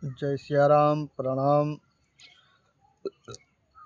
जय सिया राम। प्रणाम।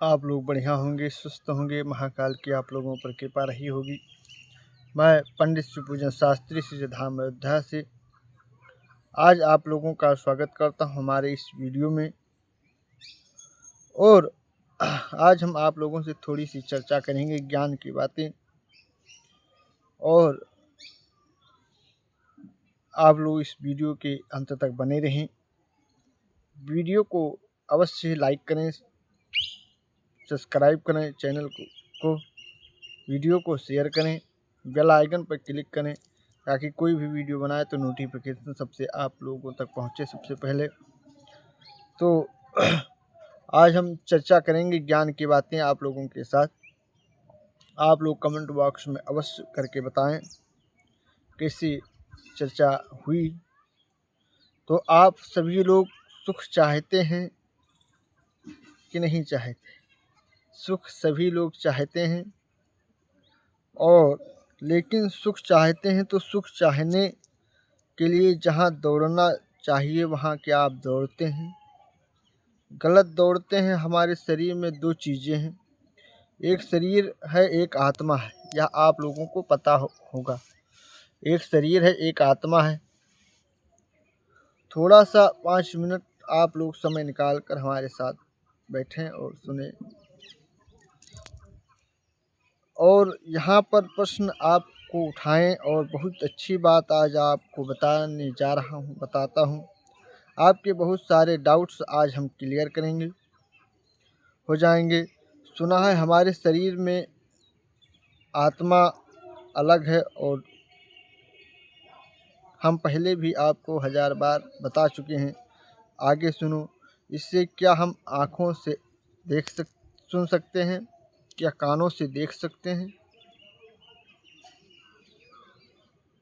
आप लोग बढ़िया होंगे, स्वस्थ होंगे। महाकाल की आप लोगों पर कृपा रही होगी। मैं पंडित शिवपूजन शास्त्री श्री धाम अयोध्या से आज आप लोगों का स्वागत करता हूं हमारे इस वीडियो में। और आज हम आप लोगों से थोड़ी सी चर्चा करेंगे ज्ञान की बातें, और आप लोग इस वीडियो के अंत तक बने रहें। वीडियो को अवश्य लाइक करें, सब्सक्राइब करें चैनल को वीडियो को शेयर करें, बेल आइकन पर क्लिक करें ताकि कोई भी वीडियो बनाए तो नोटिफिकेशन सबसे आप लोगों तक पहुंचे सबसे पहले। तो आज हम चर्चा करेंगे ज्ञान की बातें आप लोगों के साथ। आप लोग कमेंट बॉक्स में अवश्य करके बताएं कैसी चर्चा हुई। तो आप सभी लोग सुख चाहते हैं कि नहीं चाहते? सुख सभी लोग चाहते हैं, और लेकिन सुख चाहते हैं तो सुख चाहने के लिए जहाँ दौड़ना चाहिए वहाँ क्या आप दौड़ते हैं? गलत दौड़ते हैं। हमारे शरीर में दो चीज़ें हैं, एक शरीर है, एक आत्मा है। यह आप लोगों को पता होगा। एक शरीर है, एक आत्मा है। थोड़ा सा 5 मिनट आप लोग समय निकाल कर हमारे साथ बैठें और सुने। और यहाँ पर प्रश्न आपको उठाएं, और बहुत अच्छी बात आज आपको बताने जा रहा हूँ, बताता हूँ। आपके बहुत सारे डाउट्स आज हम क्लियर करेंगे, हो जाएंगे। सुना है हमारे शरीर में आत्मा अलग है, और हम पहले भी आपको 1000 बार बता चुके हैं। आगे सुनो। इससे क्या हम आँखों से सुन सकते हैं? क्या कानों से देख सकते हैं?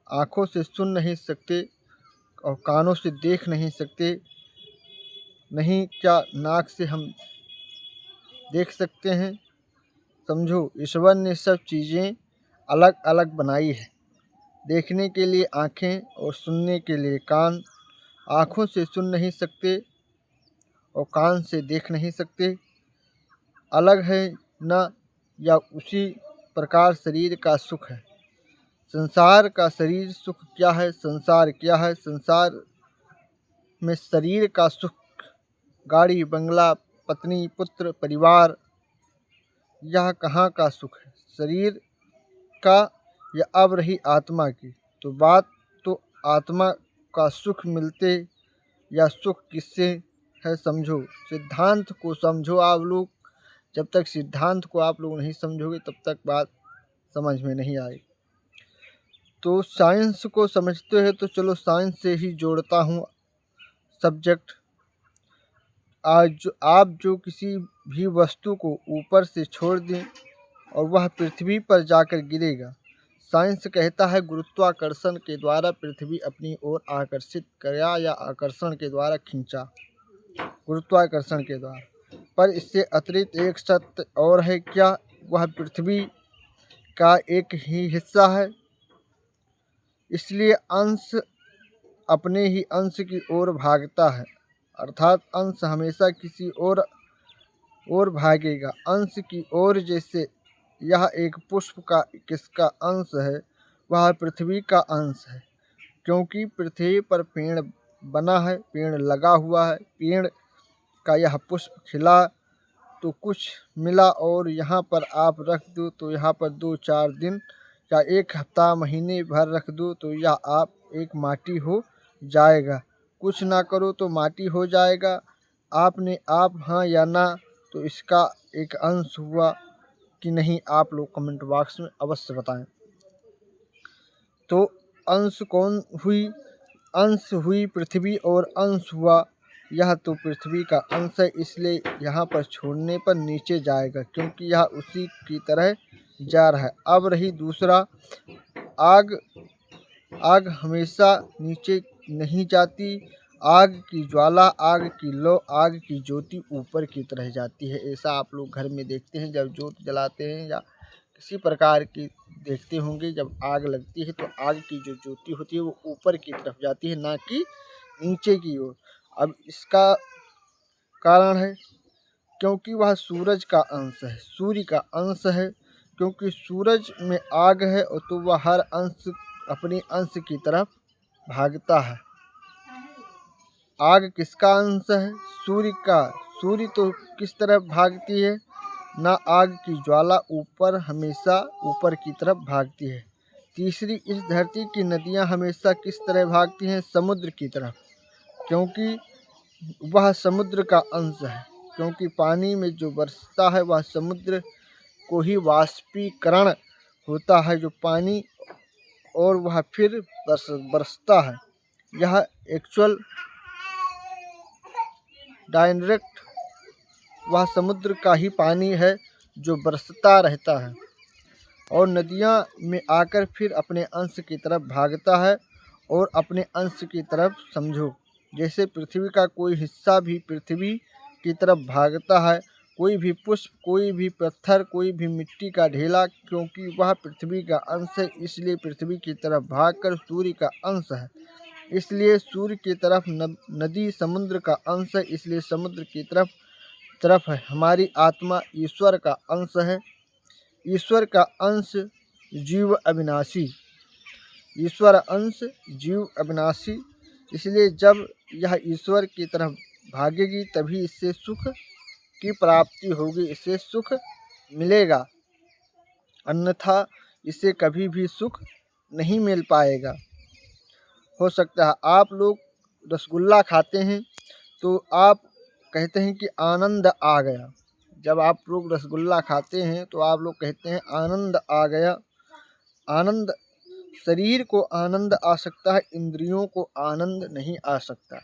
आँखों से सुन नहीं सकते और कानों से देख नहीं सकते। नहीं, क्या नाक से हम देख सकते हैं? समझो, ईश्वर ने सब चीज़ें अलग अलग बनाई है। देखने के लिए आँखें और सुनने के लिए कान। आँखों से सुन नहीं सकते और कान से देख नहीं सकते। अलग है न? या उसी प्रकार शरीर का सुख है। संसार का शरीर सुख क्या है? संसार क्या है? संसार में शरीर का सुख गाड़ी बंगला पत्नी पुत्र परिवार, यह कहाँ का सुख है? शरीर का। या अब रही आत्मा की, तो बात तो आत्मा का सुख मिलते या सुख किससे है? समझो, सिद्धांत को समझो आप लोग। जब तक सिद्धांत को आप लोग नहीं समझोगे तब तक बात समझ में नहीं आएगी। तो साइंस को समझते हैं तो चलो साइंस से ही जोड़ता हूँ सब्जेक्ट। आज आप जो किसी भी वस्तु को ऊपर से छोड़ दें और वह पृथ्वी पर जाकर गिरेगा, साइंस कहता है गुरुत्वाकर्षण के द्वारा पृथ्वी अपनी ओर आकर्षित किया या आकर्षण के द्वारा खींचा, गुरुत्वाकर्षण के द्वारा। पर इससे अतिरिक्त एक सत्य और है। क्या वह पृथ्वी का एक ही हिस्सा है? इसलिए अंश अपने ही अंश की ओर भागता है, अर्थात अंश हमेशा किसी और भागेगा अंश की ओर। जैसे यह एक पुष्प का किसका अंश है? वह पृथ्वी का अंश है, क्योंकि पृथ्वी पर पेड़ बना है, पेड़ लगा हुआ है। पेड़ का यह पुष्प खिला तो कुछ मिला, और यहाँ पर आप रख दो तो यहाँ पर 2-4 दिन या 1 हफ्ता महीने भर रख दो तो यह आप एक माटी हो जाएगा। कुछ ना करो तो माटी हो जाएगा। आपने आप हाँ या ना, तो इसका एक अंश हुआ कि नहीं? आप लोग कमेंट बॉक्स में अवश्य बताएं। तो अंश कौन हुई? अंश हुई पृथ्वी, और अंश हुआ यह तो पृथ्वी का अंश है, इसलिए यहाँ पर छोड़ने पर नीचे जाएगा, क्योंकि यह उसी की तरह जा रहा है। अब रही दूसरा, आग। आग हमेशा नीचे नहीं जाती। आग की ज्वाला, आग की लौ, आग की ज्योति ऊपर की तरह जाती है। ऐसा आप लोग घर में देखते हैं, जब ज्योत जलाते हैं या किसी प्रकार की देखते होंगे, जब आग लगती है तो आग की जो ज्योति होती है वो ऊपर की तरफ जाती है, ना कि नीचे की ओर। अब इसका कारण है क्योंकि वह सूरज का अंश है, सूर्य का अंश है। क्योंकि सूरज में आग है और तो वह हर अंश अपने अंश की तरफ भागता है। आग किसका अंश है? सूर्य का। सूर्य तो किस तरफ भागती है? ना आग की ज्वाला ऊपर हमेशा ऊपर की तरफ भागती है। तीसरी, इस धरती की नदियाँ हमेशा किस तरह भागती हैं? समुद्र की तरफ, क्योंकि वह समुद्र का अंश है। क्योंकि पानी में जो बरसता है वह समुद्र को ही वाष्पीकरण होता है जो पानी, और वह फिर बरसता है। यह एक्चुअल डायरेक्ट वह समुद्र का ही पानी है जो बरसता रहता है और नदियाँ में आकर फिर अपने अंश की तरफ भागता है। और अपने अंश की तरफ समझो जैसे पृथ्वी का कोई हिस्सा भी पृथ्वी की तरफ भागता है। कोई भी पुष्प, कोई भी पत्थर, कोई भी मिट्टी का ढेला, क्योंकि वह पृथ्वी का अंश है इसलिए पृथ्वी की तरफ भागकर सूर्य का अंश है। इसलिए सूर्य की तरफ नदी समुद्र का अंश है, इसलिए समुद्र की तरफ है। हमारी आत्मा ईश्वर का अंश है। ईश्वर का अंश जीव अविनाशी, ईश्वर अंश जीव अविनाशी। इसलिए जब यह ईश्वर की तरफ भागेगी तभी इससे सुख की प्राप्ति होगी, इससे सुख मिलेगा, अन्यथा इसे कभी भी सुख नहीं मिल पाएगा। हो सकता है आप लोग रसगुल्ला खाते हैं तो आप कहते हैं कि आनंद आ गया। जब आप लोग रसगुल्ला खाते हैं तो आप लोग कहते हैं आनंद आ गया। आनंद, शरीर को आनंद आ सकता है, इंद्रियों को आनंद नहीं आ सकता।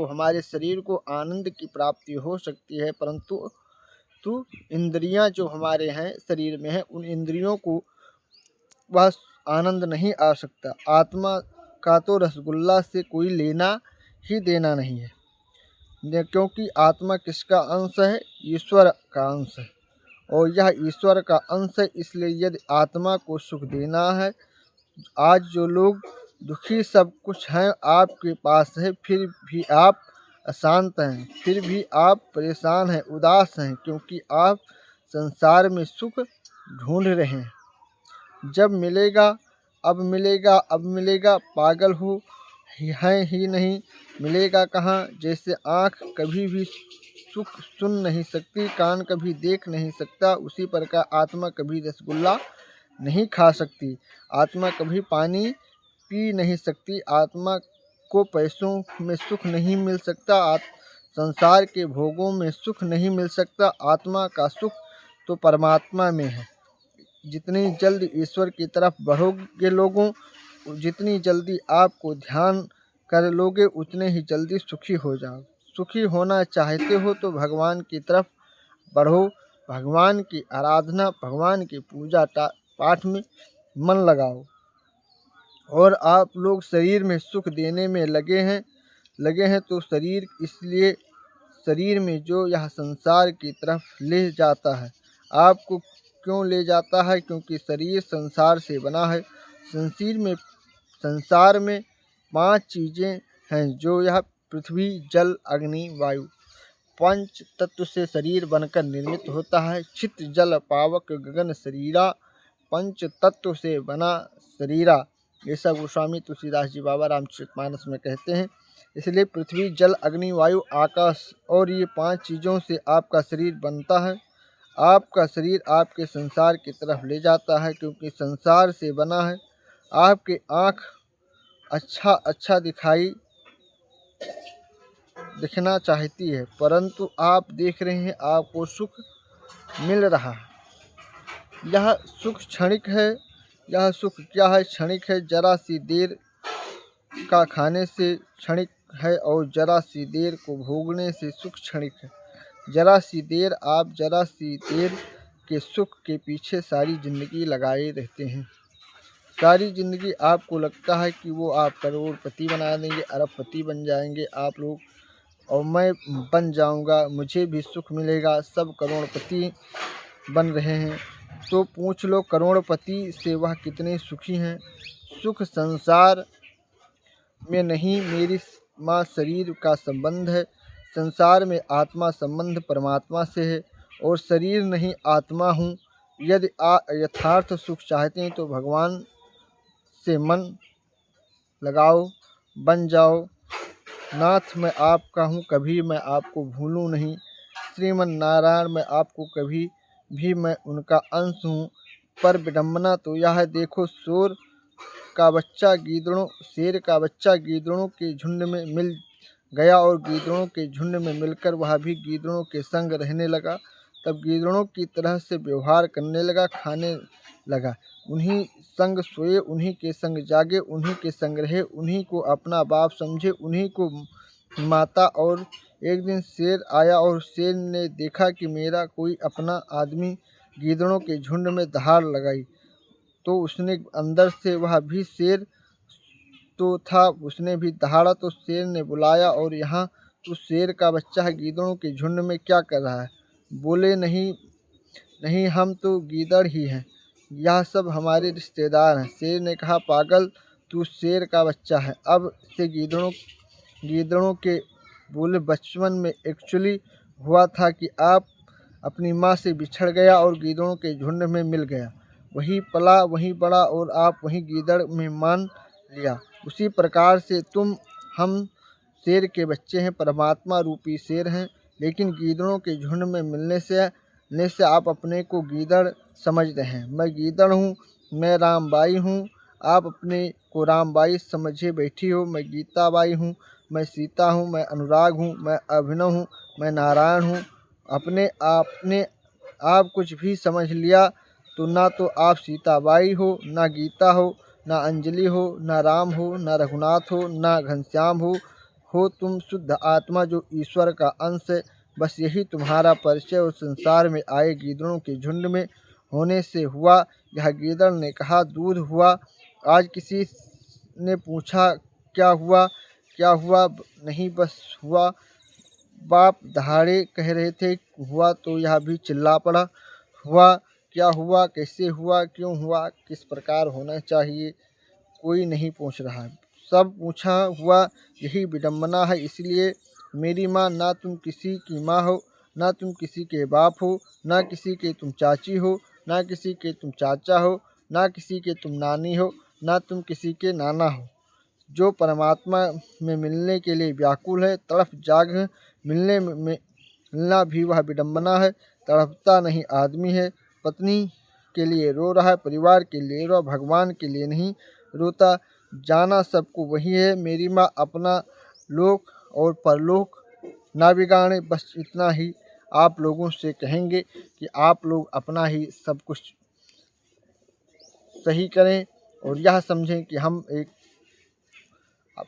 हमारे शरीर को आनंद की प्राप्ति हो सकती है, परंतु इंद्रियां जो हमारे हैं शरीर में है उन इंद्रियों को वह आनंद नहीं आ सकता। आत्मा का तो रसगुल्ला से कोई लेना ही देना नहीं है, क्योंकि आत्मा किसका अंश है? ईश्वर का अंश है और यह ईश्वर का अंश है। इसलिए यदि आत्मा को सुख देना है, आज जो लोग दुखी सब कुछ हैं आपके पास है, फिर भी आप अशांत हैं, फिर भी आप परेशान हैं, उदास हैं, क्योंकि आप संसार में सुख ढूंढ रहे हैं। जब मिलेगा, अब मिलेगा, अब मिलेगा, पागल हो हैं ही नहीं, मिलेगा कहाँ? जैसे आँख कभी भी सुख सुन नहीं सकती, कान कभी देख नहीं सकता, उसी प्रकार आत्मा कभी रसगुल्ला नहीं खा सकती, आत्मा कभी पानी पी नहीं सकती, आत्मा को पैसों में सुख नहीं मिल सकता, संसार के भोगों में सुख नहीं मिल सकता। आत्मा का सुख तो परमात्मा में है। जितनी जल्द ईश्वर की तरफ बढ़ोगे लोगों, जितनी जल्दी आपको ध्यान कर लोगे उतने ही जल्दी सुखी हो जाओ। सुखी होना चाहते हो तो भगवान की तरफ बढ़ो, भगवान की आराधना, भगवान की पूजा पाठ में मन लगाओ। और आप लोग शरीर में सुख देने में लगे हैं तो शरीर, इसलिए शरीर में जो यह संसार की तरफ ले जाता है। आपको क्यों ले जाता है? क्योंकि शरीर संसार से बना है। संसार में 5 चीज़ें हैं जो यह पृथ्वी, जल, अग्नि, वायु, पंच तत्व से शरीर बनकर निर्मित होता है। छित, जल, पावक, गगन शरीरा, पंच तत्व से बना शरीरा, ऐसा गोस्वामी तुलसीदास जी बाबा रामचरितमानस में कहते हैं। इसलिए पृथ्वी, जल, अग्नि, वायु, आकाश और ये 5 चीज़ों से आपका शरीर बनता है। आपका शरीर आपके संसार की तरफ ले जाता है, क्योंकि संसार से बना है। आपकी आँख अच्छा दिखना चाहती है, परंतु आप देख रहे हैं आपको सुख मिल रहा है। यह सुख क्षणिक है। यह सुख क्या है? क्षणिक है। जरा सी देर का खाने से क्षणिक है और जरा सी देर को भोगने से सुख क्षणिक है। जरा सी देर के सुख के पीछे सारी ज़िंदगी लगाए रहते हैं। सारी ज़िंदगी आपको लगता है कि वो आप करोड़पति बना देंगे, अरबपति बन जाएंगे आप लोग, और मैं बन जाऊंगा, मुझे भी सुख मिलेगा, सब करोड़पति बन रहे हैं। तो पूछ लो करोड़पति से वह कितने सुखी हैं। सुख संसार में नहीं, आत्मा शरीर का संबंध है। संसार में आत्मा संबंध परमात्मा से है और शरीर नहीं आत्मा हूँ। यदि यथार्थ सुख चाहते हैं तो भगवान से मन लगाओ, बन जाओ। नाथ मैं आपका हूँ, कभी मैं आपको भूलूँ नहीं। श्रीमन नारायण मैं आपको कभी भी मैं उनका अंश हूँ। पर विडम्बना तो यह है, देखो शेर का बच्चा गीदड़ों के झुंड में मिल गया और गीदड़ों के झुंड में मिलकर वह भी गीदड़ों के संग रहने लगा। तब गीदड़ों की तरह से व्यवहार करने लगा, खाने लगा। उन्हीं संग सोए, उन्हीं के संग जागे, उन्हीं के संग रहे, उन्हीं को अपना बाप समझे, उन्हीं को माता। और एक दिन शेर आया और शेर ने देखा कि मेरा कोई अपना आदमी गीदड़ों के झुंड में दहाड़ लगाई, तो उसने अंदर से, वह भी शेर तो था, उसने भी दहाड़ा। तो शेर ने बुलाया, और यहाँ तो शेर का बच्चा है, गीदड़ों के झुंड में क्या कर रहा है? बोले नहीं नहीं, हम तो गीदड़ ही हैं, यह सब हमारे रिश्तेदार हैं। शेर ने कहा, पागल, तू शेर का बच्चा है। अब से गीदड़ों के बोले, बचपन में एक्चुअली हुआ था कि आप अपनी माँ से बिछड़ गया और गीदड़ों के झुंड में मिल गया। वहीं पला, वहीं बड़ा, और आप वहीं गीदड़ में मान लिया। उसी प्रकार से हम शेर के बच्चे हैं, परमात्मा रूपी शेर हैं, लेकिन गीदड़ों के झुंड में मिलने से आप अपने को गीदड़ समझते हैं। मैं गीदड़ हूँ, मैं रामबाई हूँ, आप अपने को रामबाई समझे बैठी हो। मैं गीताबाई हूँ, मैं सीता हूँ, मैं अनुराग हूँ, मैं अभिनव हूँ, मैं नारायण हूँ। अपने आपने आप कुछ भी समझ लिया तो ना तो आप सीताबाई हो, ना गीता हो, ना अंजलि हो, ना राम हो, ना रघुनाथ हो, ना घनश्याम हो तुम शुद्ध आत्मा जो ईश्वर का अंश है। बस यही तुम्हारा परिचय और संसार में आए गीदड़ों के झुंड में होने से हुआ। यह गीदड़ ने कहा, दूध हुआ। आज किसी ने पूछा, क्या हुआ? क्या हुआ? नहीं, बस हुआ। बाप दहाड़े कह रहे थे हुआ, तो यह भी चिल्ला पड़ा, हुआ? क्या हुआ? कैसे हुआ? क्यों हुआ? किस प्रकार होना चाहिए? कोई नहीं पूछ रहा है, सब पूछा हुआ। यही विडम्बना है। इसलिए मेरी माँ, ना तुम किसी की माँ हो, ना तुम किसी के बाप हो, ना किसी के तुम चाची हो, ना किसी के तुम चाचा हो, ना किसी के तुम नानी हो, ना तुम किसी के नाना हो। जो परमात्मा में मिलने के लिए व्याकुल है, तड़फ जाग है, मिलना भी वह विडम्बना है। तड़पता नहीं आदमी है। पत्नी के लिए रो रहा है, परिवार के लिए रो, भगवान के लिए नहीं रोता। जाना सबको वही है। मेरी माँ अपना लोक और परलोक ना बिगाड़े, बस इतना ही आप लोगों से कहेंगे कि आप लोग अपना ही सब कुछ सही करें और यह समझें कि हम एक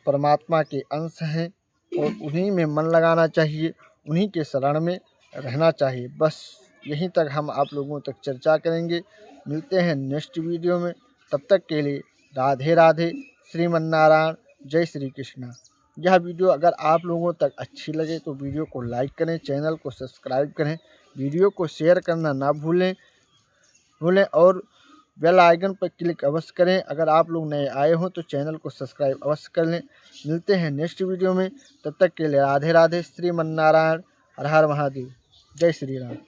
परमात्मा के अंश हैं और उन्हीं में मन लगाना चाहिए, उन्हीं के शरण में रहना चाहिए। बस यहीं तक हम आप लोगों तक चर्चा करेंगे। मिलते हैं नेक्स्ट वीडियो में, तब तक के लिए राधे राधे, श्रीमन नारायण, जय श्री कृष्णा। यह वीडियो अगर आप लोगों तक अच्छी लगे तो वीडियो को लाइक करें, चैनल को सब्सक्राइब करें, वीडियो को शेयर करना ना भूलें और बेल आइकन पर क्लिक अवश्य करें। अगर आप लोग नए आए हों तो चैनल को सब्सक्राइब अवश्य कर लें। मिलते हैं नेक्स्ट वीडियो में, तब तक के लिए राधे राधे, श्रीमन नारायण, हर हर महादेव, जय श्री राम।